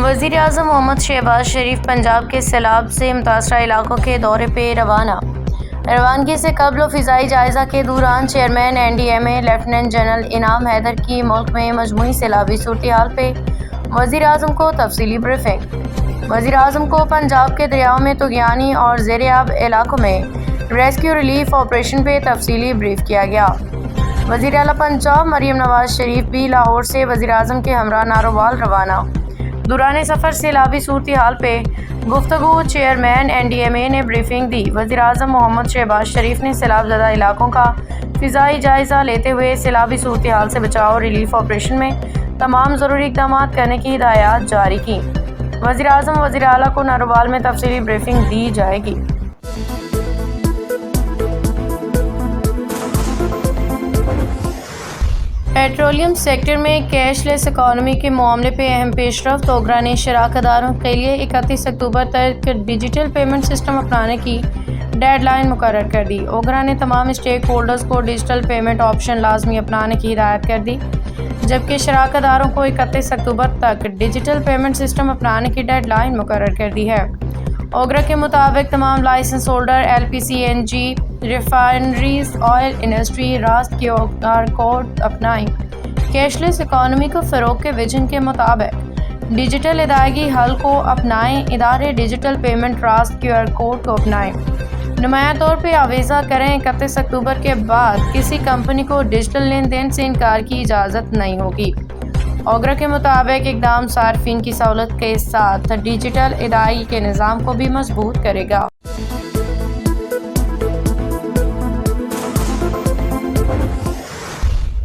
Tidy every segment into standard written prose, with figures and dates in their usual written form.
وزیر اعظم محمد شہباز شریف پنجاب کے سیلاب سے متاثرہ علاقوں کے دورے پہ روانہ۔ روانگی سے قبل و فضائی جائزہ کے دوران چیئرمین NDMA لیفٹیننٹ جنرل انعام حیدر کی ملک میں مجموعی سیلابی صورتحال پہ وزیر اعظم کو تفصیلی بریفنگ۔ وزیر اعظم کو پنجاب کے دریاؤں میں طغیانی اور زیر آب علاقوں میں ریسکیو ریلیف آپریشن پہ تفصیلی بریف کیا گیا۔ وزیر اعلیٰ پنجاب مریم نواز شریف بھی لاہور سے وزیر اعظم کے ہمراہ ناروال روانہ۔ دوران سفر سیلابی صورتحال پہ گفتگو چیئرمین NDMA نے بریفنگ دی۔ وزیر اعظم محمد شہباز شریف نے سیلاب زدہ علاقوں کا فضائی جائزہ لیتے ہوئے سیلابی صورتحال سے بچاؤ اور ریلیف آپریشن میں تمام ضروری اقدامات کرنے کی ہدایات جاری کی۔ وزیر اعظم وزیر اعلیٰ کو ناروال میں تفصیلی بریفنگ دی جائے گی۔ پیٹرولیم سیکٹر میں کیش لیس اکانومی کے معاملے پہ اہم پیش رفت۔ اوگرا نے شراکت داروں کے لیے 31 اکتوبر تک ڈیجیٹل پیمنٹ سسٹم اپنانے کی ڈیڈ لائن مقرر کر دی۔ اوگرا نے تمام اسٹیک ہولڈرز کو ڈیجیٹل پیمنٹ آپشن لازمی اپنانے کی ہدایت کر دی، جبکہ شراکت داروں کو 31 اکتوبر تک ڈیجیٹل پیمنٹ سسٹم اپنانے کی ڈیڈ لائن مقرر کر دی ہے۔ اوگرا کے مطابق تمام licence holder LPCNG refineries, oil industry, راست QR کوڈ اپنائیں۔ کیش لیس اکانومی کو فروغ کے ویژن کے مطابق ڈیجیٹل ادائیگی حل کو اپنائیں۔ ادارے ڈیجیٹل پیمنٹ راست QR کوڈ کو اپنائیں۔ نمایاں طور پہ آویزہ کریں 31 اکتوبر کے بعد کسی کمپنی کو ڈیجیٹل لین دین سے انکار کی اجازت نہیں ہوگی۔ اوگرا کے مطابق اقدام صارفین کی سہولت کے ساتھ ڈیجیٹل ادائیگی کے نظام کو بھی مضبوط کرے گا۔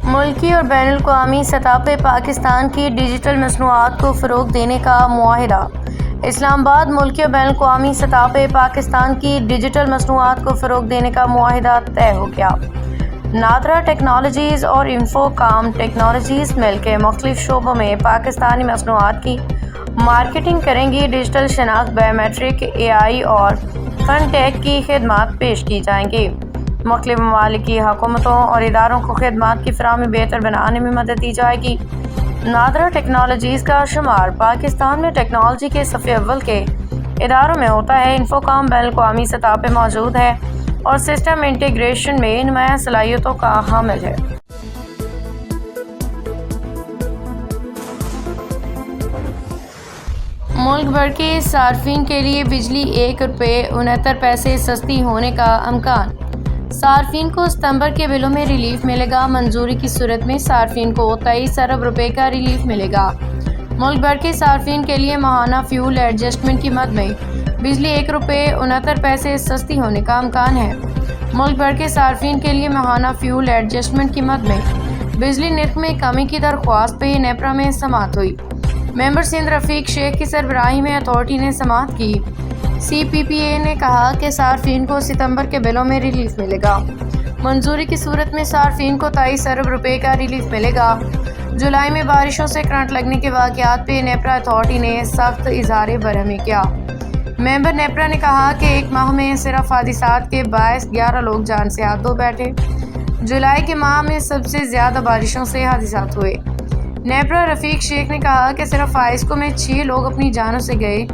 ملکی اور بین الاقوامی سطح پہ پاکستان کی ڈیجیٹل مصنوعات کو فروغ دینے کا معاہدہ۔ اسلام آباد ملکی اور بین الاقوامی سطح پہ پاکستان کی ڈیجیٹل مصنوعات کو فروغ دینے کا معاہدہ طے ہو گیا۔ نادرا ٹیکنالوجیز اور انفوکام ٹیکنالوجیز مل کے مختلف شعبوں میں پاکستانی مصنوعات کی مارکیٹنگ کریں گی۔ ڈیجیٹل شناخت، بائیومیٹرک، AI اور فن ٹیک کی خدمات پیش کی جائیں گی۔ مختلف ممالک کی حکومتوں اور اداروں کو خدمات کی فراہمی بہتر بنانے میں مدد دی جائے گی۔ نادرا ٹیکنالوجیز کا شمار پاکستان میں ٹیکنالوجی کے صف اول کے اداروں میں ہوتا ہے۔ انفوکام بین الاقوامی سطح پہ موجود ہے اور سسٹم انٹیگریشن میں نمایاں صلاحیتوں کا حامل ہے۔ ملک بھر کے صارفین کے لیے بجلی 1 روپے 69 پیسے سستی ہونے کا امکان۔ صارفین کو ستمبر کے بلوں میں ریلیف ملے گا۔ منظوری کی صورت میں صارفین کو 23 ارب روپے کا ریلیف ملے گا۔ ملک بھر کے صارفین کے لیے ماہانہ فیول ایڈجسٹمنٹ کی مد میں بجلی 1 روپے 69 پیسے سستی ہونے کا امکان ہے۔ ملک بھر کے صارفین کے لیے ماہانہ فیول ایڈجسٹمنٹ کی مد میں بجلی نرخ میں کمی کی درخواست پہ نیپرا میں سماعت ہوئی۔ ممبر سندھ رفیق شیخ کی سربراہی میں اتھارٹی نے سماعت کی۔ CPPA نے کہا کہ صارفین کو ستمبر کے بلوں میں ریلیف ملے گا۔ منظوری کی صورت میں صارفین کو 23 ارب روپے کا ریلیف ملے گا۔ جولائی میں بارشوں سے کرنٹ لگنے کے واقعات پہ نیپرا اتھارٹی نے سخت اظہار برہمی کیا۔ ممبر نیپرا نے کہا کہ 1 ماہ میں صرف حادثات کے باعث 11 لوگ جان سے ہاتھ دھو بیٹھے۔ جولائی کے ماہ میں سب سے زیادہ بارشوں سے حادثات ہوئے۔ نیپرا رفیق شیخ نے کہا کہ صرف آئسکو میں 6 لوگ اپنی جانوں سے گئے۔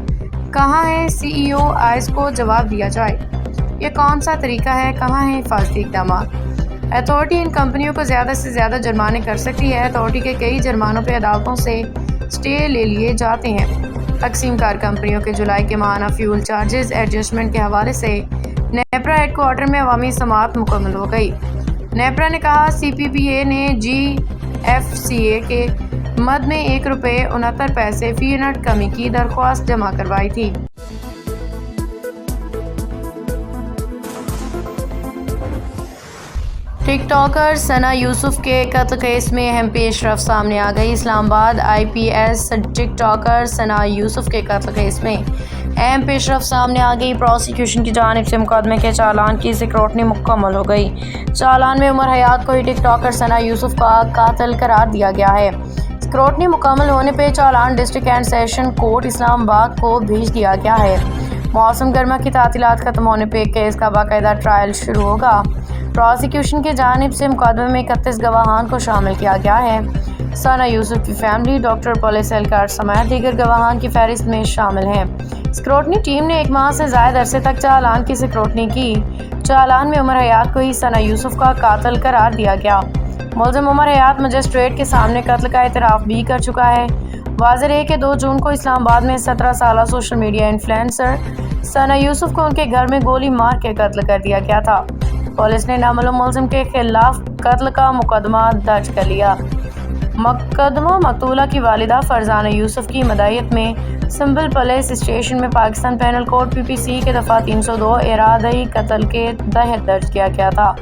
کہاں ہے CEO؟ آئس کو جواب دیا جائے۔ یہ کون سا طریقہ ہے؟ کہاں ہیں حفاظتی اقدامات؟ اتھارٹی ان کمپنیوں کو زیادہ سے زیادہ جرمانے کر سکتی ہے۔ اتھارٹی کے کئی جرمانوں پہ عدالتوں سے سٹے لے لیے جاتے ہیں۔ تقسیم کار کمپنیوں کے جولائی کے ماہانہ فیول چارجز ایڈجسٹمنٹ کے حوالے سے نیپرا ہیڈ کوارٹر میں عوامی سماعت مکمل ہو گئی۔ نیپرا نے کہا CPPA نے GFCA کے مد میں 1 روپے 69 پیسے فی یونٹ کمی کی درخواست جمع کروائی تھی۔ ٹک ٹاکر ثنا یوسف کے قتل کیس میں اہم پیش رفت سامنے آ گئی۔ اسلام آباد IPS ٹک ٹاکر ثنا یوسف کے قتل کیس میں اہم پیش رفت سامنے آ گئی۔ پروسیکیوشن کی جانب سے مقدمے کے چالان کی اسکروٹنی مکمل ہو گئی۔ چالان میں عمر حیات کو ہی ٹک ٹاکر ثنا یوسف کا قاتل قرار دیا گیا ہے۔ اسکروٹنی مکمل ہونے پہ چالان ڈسٹرکٹ اینڈ سیشن کورٹ اسلام آباد کو بھیج دیا گیا ہے۔ موسم گرما کی تعطیلات ختم ہونے پہ کیس کا باقاعدہ ٹرائل شروع ہوگا۔ پروسیکیوشن کی جانب سے مقدمے میں 31 گواہان کو شامل کیا گیا ہے۔ ثنا یوسف کی فیملی، ڈاکٹر، پولیس اہلکار سمیت دیگر گواہان کی فہرست میں شامل ہیں۔ اسکروٹنی ٹیم نے 1 ماہ سے زائد عرصے تک چالان کی اسکروٹنی کی۔ چالان میں عمر حیات کو ہی ثنا یوسف کا قاتل قرار دیا گیا۔ ملزم عمر حیات مجسٹریٹ کے سامنے قتل کا اعتراف بھی کر چکا ہے۔ واضح ہے کہ 2 جون کو اسلام آباد میں 17 سالہ سوشل میڈیا انفلوئنسر ثنا یوسف کو ان کے گھر میں گولی مار کے قتل کر دیا گیا تھا۔ پولیس نے نامعلوم ملزم کے خلاف قتل کا مقدمہ درج کر لیا۔ مقدمہ مقتولہ کی والدہ فرزانہ یوسف کی مدعیت میں سنبل پولیس اسٹیشن میں پاکستان پینل کوڈ PPC کے دفعہ 302 ارادائی قتل کے تحت درج کیا گیا تھا۔